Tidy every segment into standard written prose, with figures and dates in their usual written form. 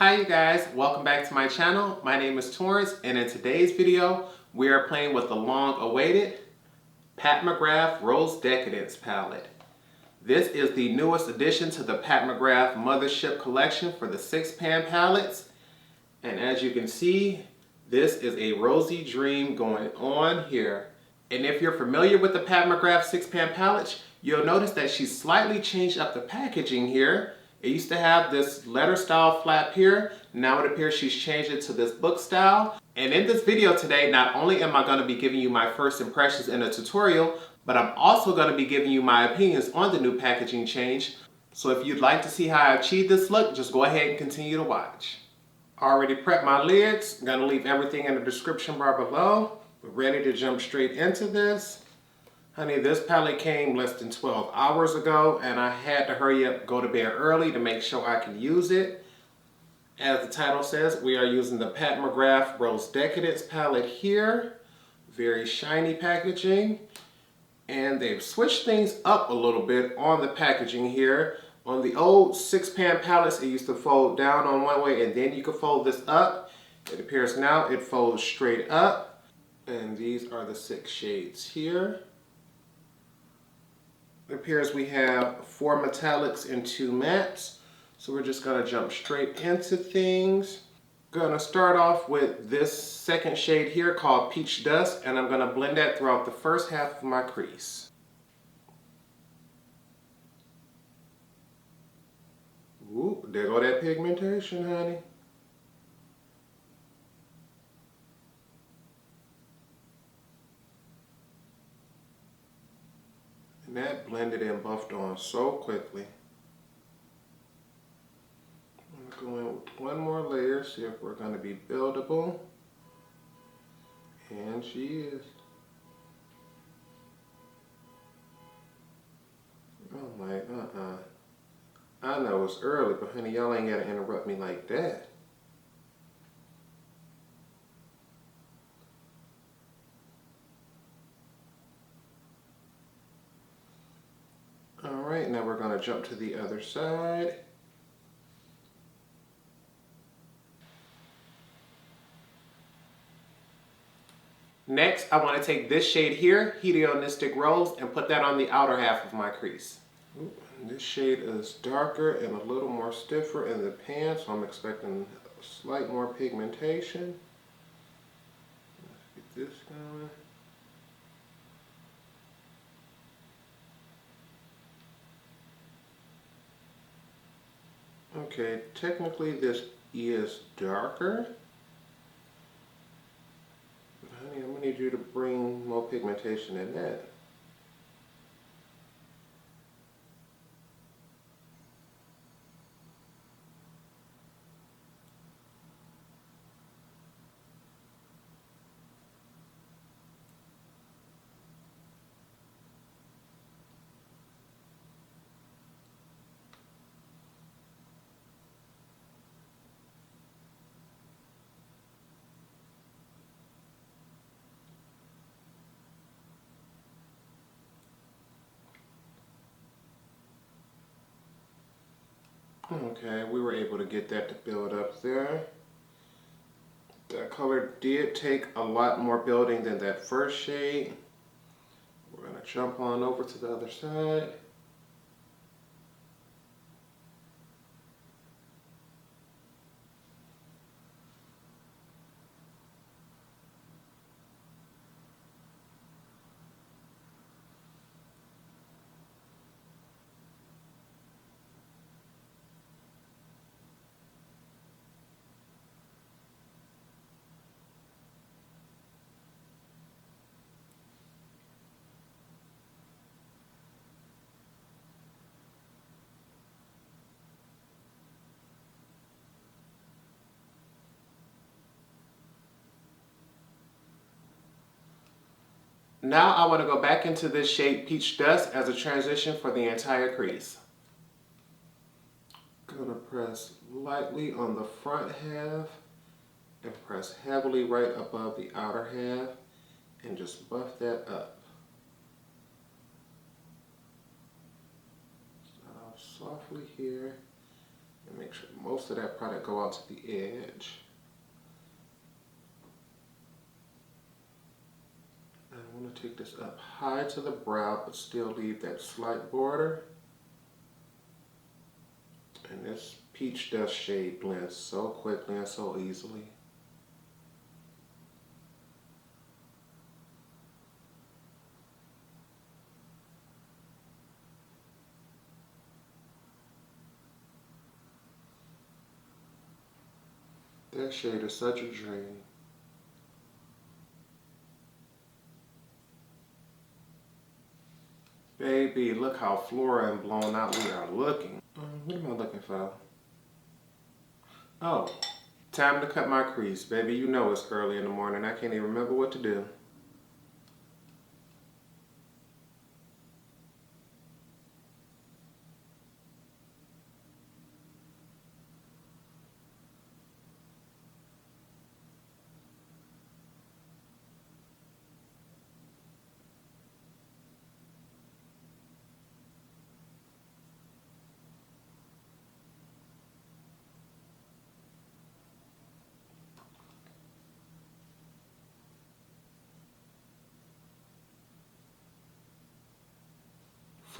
Hi you guys, welcome back to my channel. My name is Torrence, and in today's video we are playing with the long-awaited Pat McGrath Rose Decadence palette. This is the newest addition to the Pat McGrath Mothership collection for the 6-pan palettes, and as you can see, this is a rosy dream going on here. And if you're familiar with the Pat McGrath 6-pan palette, you'll notice that she slightly changed up the packaging here. It used to have this letter style flap here. Now it appears she's changed it to this book style. And in this video today, not only am I going to be giving you my first impressions in a tutorial, but I'm also going to be giving you my opinions on the new packaging change. So if you'd like to see how I achieved this look, just go ahead and continue to watch. Already prepped my lids. I'm going to leave everything in the description bar below. We're ready to jump straight into this. Honey, this palette came less than 12 hours ago, and I had to hurry up, go to bed early to make sure I can use it. As the title says, we are using the Pat McGrath Rose Decadence palette here. Very shiny packaging. And they've switched things up a little bit on the packaging here. On the old 6-pan palettes, it used to fold down on one way, and then you could fold this up. It appears now it folds straight up. And these are the 6 shades here. It appears we have 4 metallics and 2 mattes. So we're just going to jump straight into things. Going to start off with this second shade here called Peach Dust, and I'm going to blend that throughout the first half of my crease. Ooh, there go that pigmentation, honey. And that blended and buffed on so quickly. I'm going to go in with one more layer, see if we're going to be buildable. And she is. I'm like, I know it's early, but honey, y'all ain't got to interrupt me like that. Alright, now we're going to jump to the other side. Next, I want to take this shade here, Hedonistic Rose, and put that on the outer half of my crease. Ooh, this shade is darker and a little more stiffer in the pan, so I'm expecting a slight more pigmentation. Let's get this going. Okay, technically this is darker. Honey, I'm going to need you to bring more pigmentation in that. Okay, we were able to get that to build up there. That color did take a lot more building than that first shade. We're going to jump on over to the other side. Now I want to go back into this shade Peach Dust as a transition for the entire crease. Gonna press lightly on the front half and press heavily right above the outer half and just buff that up. Start off softly here and Make sure most of that product go out to the edge. I want to take this up high to the brow, but still leave that slight border. And this peach dust shade blends so quickly and so easily. That shade is such a dream. Baby, look how floral and blown out we are looking. What am I looking for? Oh, time to cut my crease. Baby, you know it's early in the morning. I can't even remember what to do.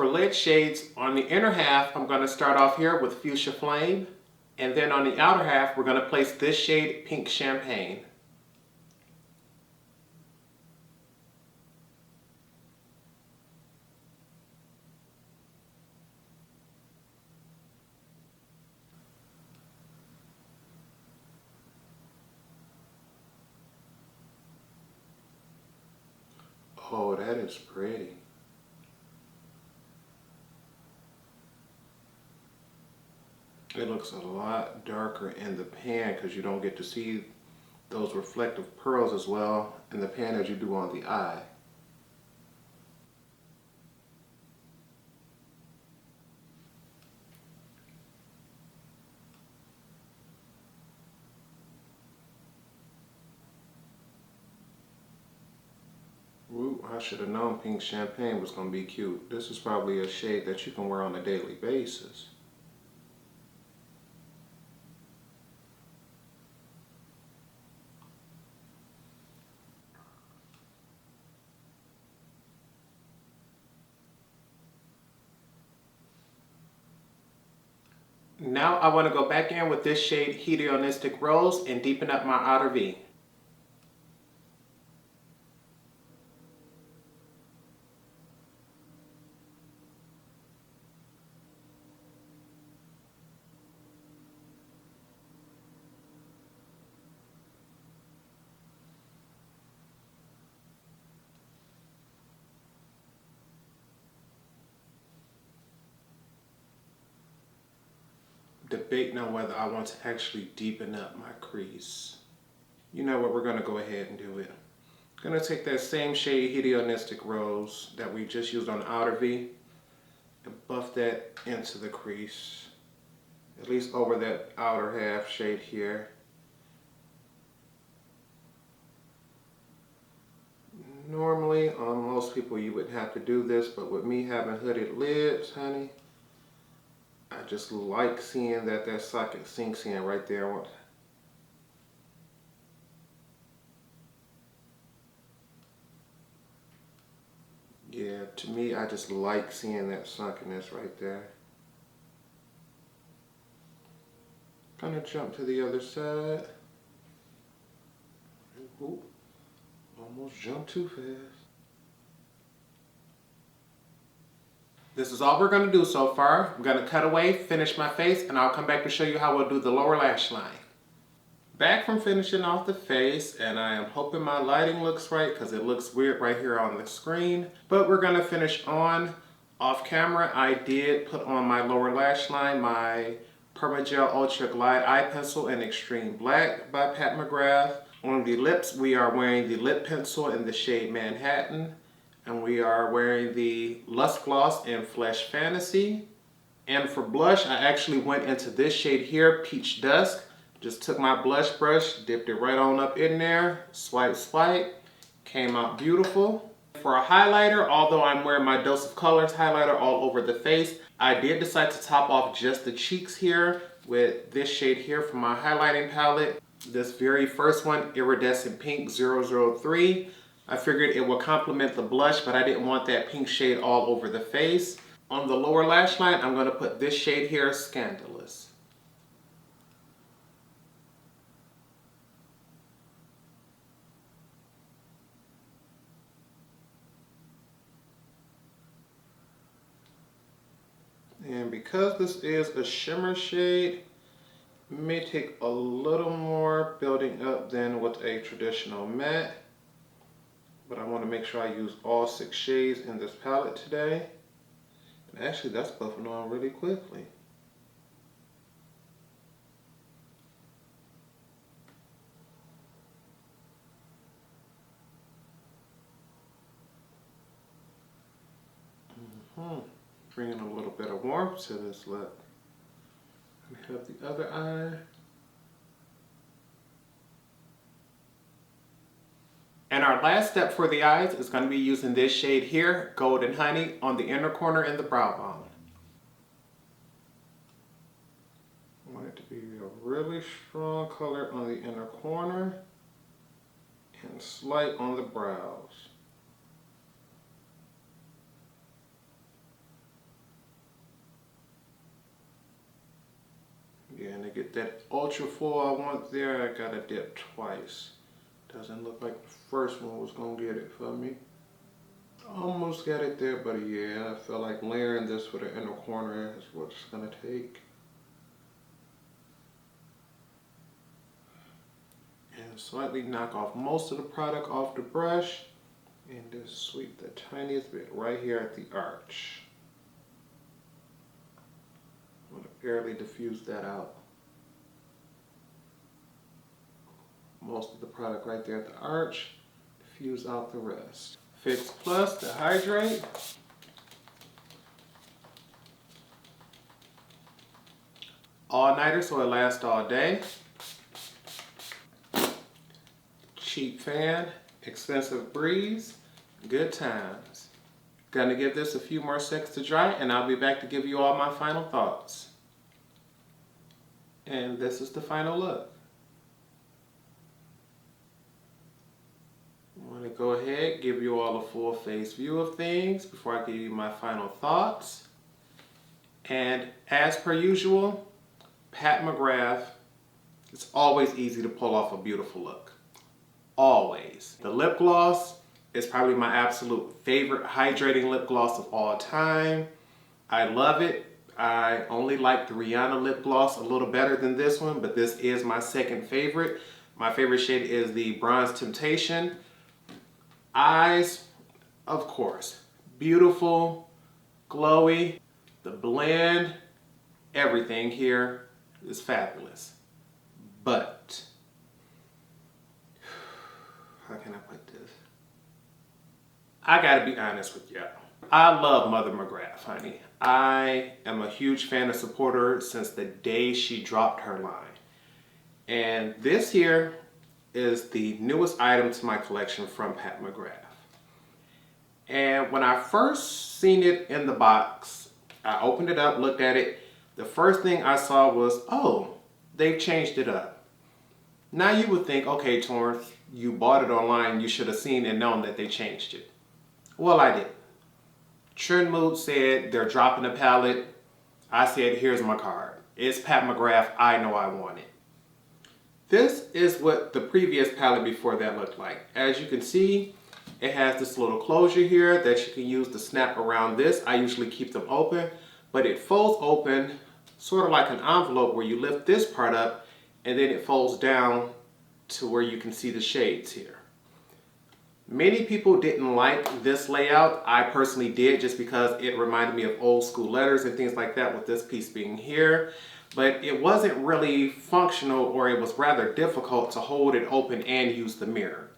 For lid shades, on the inner half, I'm going to start off here with Fuchsia Flame. And then on the outer half, we're going to place this shade, Pink Champagne. Oh, that is pretty. It looks a lot darker in the pan because you don't get to see those reflective pearls as well in the pan as you do on the eye. Ooh, I should have known Pink Champagne was going to be cute. This is probably a shade that you can wear on a daily basis. Now I want to go back in with this shade Hedonistic Rose and deepen up my outer V. Debating on whether I want to actually deepen up my crease. You know what, we're going to go ahead and do it. I'm going to take that same shade Hedonistic Rose that we just used on the outer V and buff that into the crease, at least over that outer half shade here. Normally, on most people you wouldn't have to do this, but with me having hooded lids, honey, I just like seeing that socket sinks in right there. Yeah, to me, I just like seeing that sunkenness right there. Gonna jump to the other side. Ooh, almost jumped too fast. This is all we're going to do so far. I'm going to cut away, finish my face, and I'll come back to show you how we'll do the lower lash line. Back from finishing off the face, and I am hoping my lighting looks right because it looks weird right here on the screen. But we're going to finish on off camera. I did put on my lower lash line, my Permagel Ultra Glide Eye Pencil in Extreme Black by Pat McGrath. On the lips, we are wearing the lip pencil in the shade Manhattan. And we are wearing the Lust Gloss in Flesh Fantasy. And for blush, I actually went into this shade here, Peach Dusk. Just took my blush brush, dipped it right on up in there, swipe, swipe. Came out beautiful. For a highlighter, although I'm wearing my Dose of Colors highlighter all over the face, I did decide to top off just the cheeks here with this shade here from my highlighting palette. This very first one, Iridescent Pink 003. I figured it would complement the blush, but I didn't want that pink shade all over the face. On the lower lash line, I'm going to put this shade here, Scandalous. And because this is a shimmer shade, it may take a little more building up than with a traditional matte. But I want to make sure I use all 6 shades in this palette today. And actually, that's buffing on really quickly. Bringing a little bit of warmth to this look. We have the other eye. And our last step for the eyes is going to be using this shade here, Golden Honey, on the inner corner in the brow bone. I want it to be a really strong color on the inner corner and slight on the brows. Yeah, and to get that ultra full I want there, I gotta dip twice. Doesn't look like the first one was gonna get it for me. Almost got it there, but yeah, I feel like layering this for the inner corner is what it's gonna take. And slightly knock off most of the product off the brush and just sweep the tiniest bit right here at the arch. I'm gonna barely diffuse that out. Most of the product right there at the arch, diffuse out the rest. Fix Plus to hydrate. All-nighter so it lasts all day. Cheap fan, expensive breeze, good times. Gonna give this a few more seconds to dry and I'll be back to give you all my final thoughts. And this is the final look. I'm going to go ahead, give you all a full face view of things before I give you my final thoughts. And as per usual, Pat McGrath, it's always easy to pull off a beautiful look. Always. The lip gloss is probably my absolute favorite hydrating lip gloss of all time. I love it. I only like the Rihanna lip gloss a little better than this one, but this is my second favorite. My favorite shade is the Bronze Temptation. Eyes, of course, beautiful, glowy. The blend, everything here is fabulous. But, how can I put this? I gotta be honest with y'all. I love Mother McGrath, honey. I am a huge fan and supporter since the day she dropped her line. And this here is the newest item to my collection from Pat McGrath. And when I first seen it in the box, I opened it up, looked at it. The first thing I saw was, oh, they've changed it up. Now you would think, okay, Torrence, you bought it online, you should have seen and known that they changed it. Well, I didn't. Trend Mood said they're dropping the palette. I said, here's my card. It's Pat McGrath, I know I want it. This is what the previous palette before that looked like. As you can see, it has this little closure here that you can use to snap around this. I usually keep them open, but it folds open sort of like an envelope where you lift this part up and then it folds down to where you can see the shades here. Many people didn't like this layout. I personally did just because it reminded me of old school letters and things like that with this piece being here. But it wasn't really functional, or it was rather difficult to hold it open and use the mirror.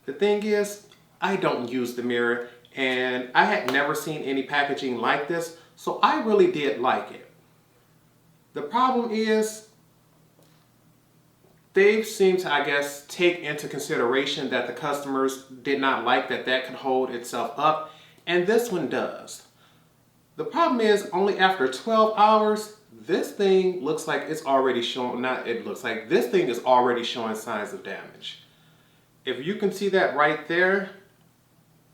The thing is, I don't use the mirror and I had never seen any packaging like this, so I really did like it. The problem is, they've seemed to, I guess, take into consideration that the customers did not like that could hold itself up, and this one does. The problem is, only after 12 hours, this thing looks like it's already showing, not it looks like, this thing is already showing signs of damage. If you can see that right there,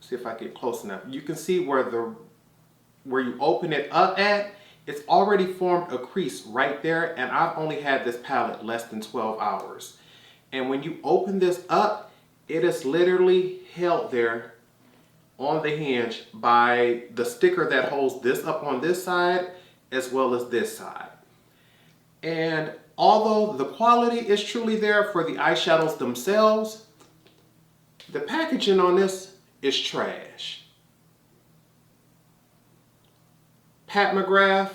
see if I get close enough, you can see where you open it up at, it's already formed a crease right there, and I've only had this palette less than 12 hours. And when you open this up, it is literally held there on the hinge by the sticker that holds this up on this side as well as this side. And although the quality is truly there for the eyeshadows themselves, the packaging on this is trash. Pat McGrath,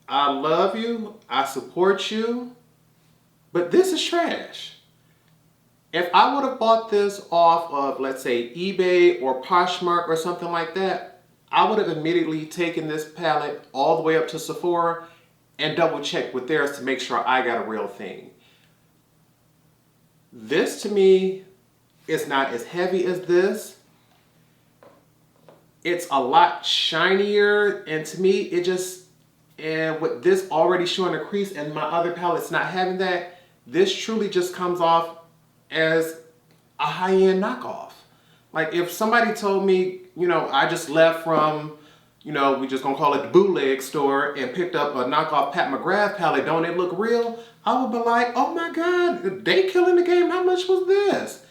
I love you, I support you, but this is trash. If I would have bought this off of, let's say, eBay or Poshmark or something like that, I would have immediately taken this palette all the way up to Sephora and double checked with theirs to make sure I got a real thing. This to me is not as heavy as this. It's a lot shinier, and to me it just, and with this already showing a crease and my other palette's not having that, this truly just comes off as a high-end knockoff. Like if somebody told me, you know, I just left from, you know, we just gonna call it the bootleg store and picked up a knockoff Pat McGrath palette, don't it look real? I would be like, oh my God, they killing the game, how much was this?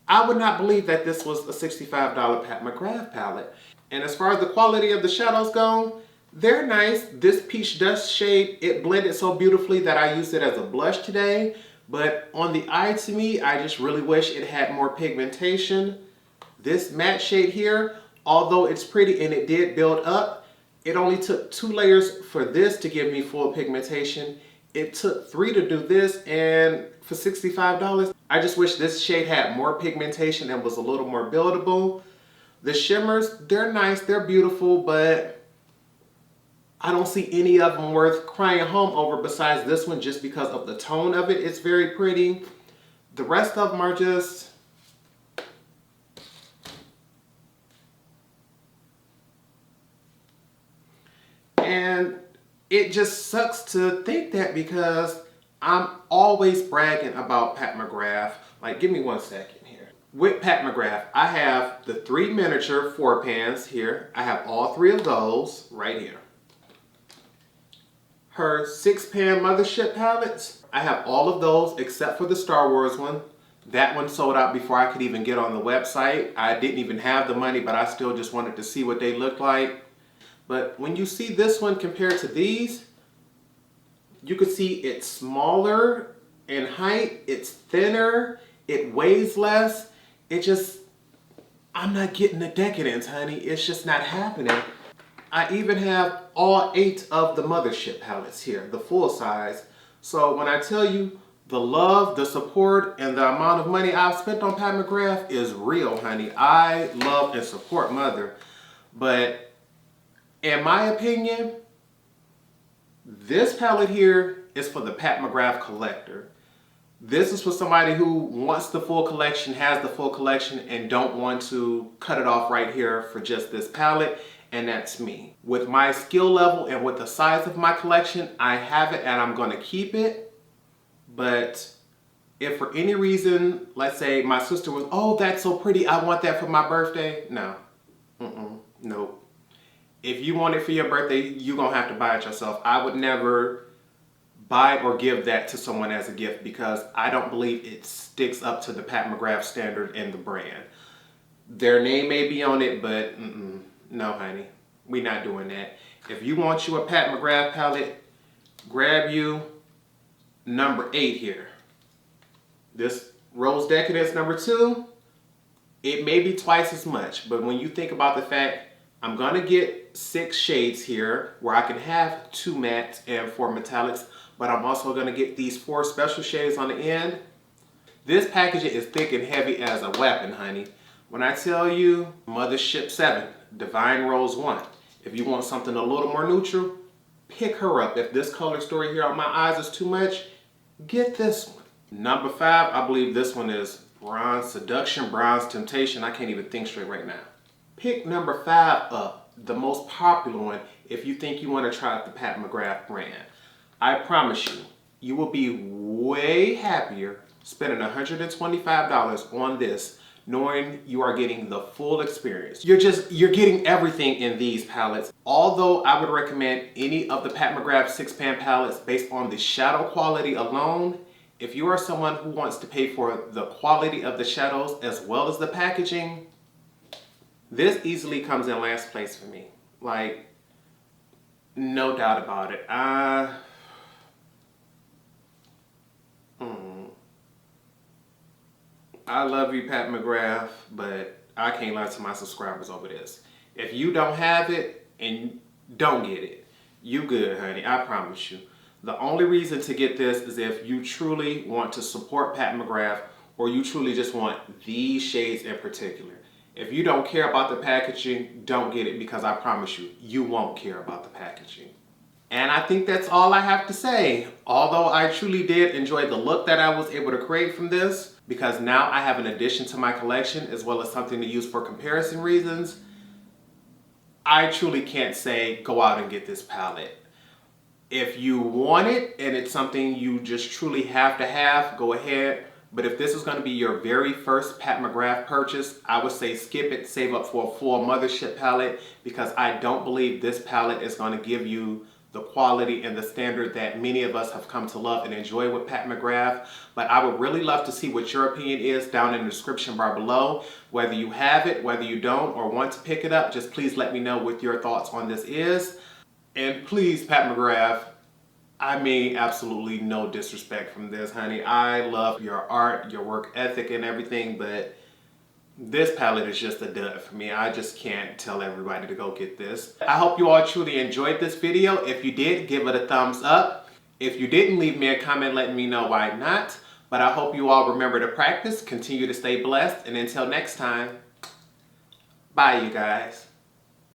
I would not believe that this was a $65 Pat McGrath palette. And as far as the quality of the shadows go, they're nice. This peach dust shade, it blended so beautifully that I used it as a blush today. But on the eye, to me, I just really wish it had more pigmentation. This matte shade here, although it's pretty and it did build up, it only took 2 layers for this to give me full pigmentation. It took 3 to do this, and for $65, I just wish this shade had more pigmentation and was a little more buildable. The shimmers, they're nice, they're beautiful, but I don't see any of them worth crying home over besides this one just because of the tone of it. It's very pretty. The rest of them are just, and it just sucks to think that because I'm always bragging about Pat McGrath. Like, give me 1 second here. With Pat McGrath, I have the 3 miniature 4 pans here. I have all 3 of those right here. Her 6-pan mothership palettes, I have all of those except for the Star Wars one. That one sold out before I could even get on the website. I didn't even have the money, but I still just wanted to see what they looked like. But when you see this one compared to these, you can see it's smaller in height, it's thinner, it weighs less. It just, I'm not getting the Decadence, honey. It's just not happening. I even have all 8 of the mothership palettes here, the full size. So when I tell you the love, the support, and the amount of money I've spent on Pat McGrath is real, honey. I love and support Mother. But in my opinion, this palette here is for the Pat McGrath collector. This is for somebody who wants the full collection, has the full collection, and don't want to cut it off right here for just this palette. And that's me. With my skill level and with the size of my collection, I have it and I'm gonna keep it. But if for any reason, let's say my sister was, oh, that's so pretty, I want that for my birthday. No, nope. If you want it for your birthday, you're gonna have to buy it yourself. I would never buy or give that to someone as a gift because I don't believe it sticks up to the Pat McGrath standard and the brand. Their name may be on it, but no, honey, we're not doing that. If you want you a Pat McGrath palette, grab you number 8 here. This Rose Decadence number 2, it may be twice as much, but when you think about the fact I'm gonna get 6 shades here where I can have 2 mattes and 4 metallics, but I'm also gonna get these 4 special shades on the end. This packaging is thick and heavy as a weapon, honey. When I tell you Mothership 7, Divine Rose 1, if you want something a little more neutral, pick her up. If this color story here on my eyes is too much, get this one. Number 5, I believe this one is Bronze Seduction, Bronze Temptation. I can't even think straight right now. Pick number 5 up, the most popular one. if you think you want to try out the Pat McGrath brand. I promise you, you will be way happier spending $125 on this, knowing you are getting the full experience. You're getting everything in these palettes. Although I would recommend any of the Pat McGrath 6-pan palettes based on the shadow quality alone, if you are someone who wants to pay for the quality of the shadows as well as the packaging, this easily comes in last place for me. Like, no doubt about it. I love you, Pat McGrath, but I can't lie to my subscribers over this. If you don't have it and don't get it, you good, honey. I promise you. The only reason to get this is if you truly want to support Pat McGrath or you truly just want these shades in particular. If you don't care about the packaging, don't get it, because I promise you, you won't care about the packaging. And I think that's all I have to say. Although I truly did enjoy the look that I was able to create from this, because now I have an addition to my collection as well as something to use for comparison reasons, I truly can't say go out and get this palette. If you want it and it's something you just truly have to have, go ahead. But if this is going to be your very first Pat McGrath purchase, I would say skip it, save up for a full mothership palette, because I don't believe this palette is going to give you the quality and the standard that many of us have come to love and enjoy with Pat McGrath. But I would really love to see what your opinion is down in the description bar below. Whether you have it, whether you don't, or want to pick it up, just please let me know what your thoughts on this is. And please, Pat McGrath, I mean absolutely no disrespect from this, honey. I love your art, your work ethic and everything, but this palette is just a dud for me. I just can't tell everybody to go get this. I hope you all truly enjoyed this video. If you did, give it a thumbs up. If you didn't, leave me a comment letting me know why not. But I hope you all remember to practice, continue to stay blessed, and until next time, bye you guys.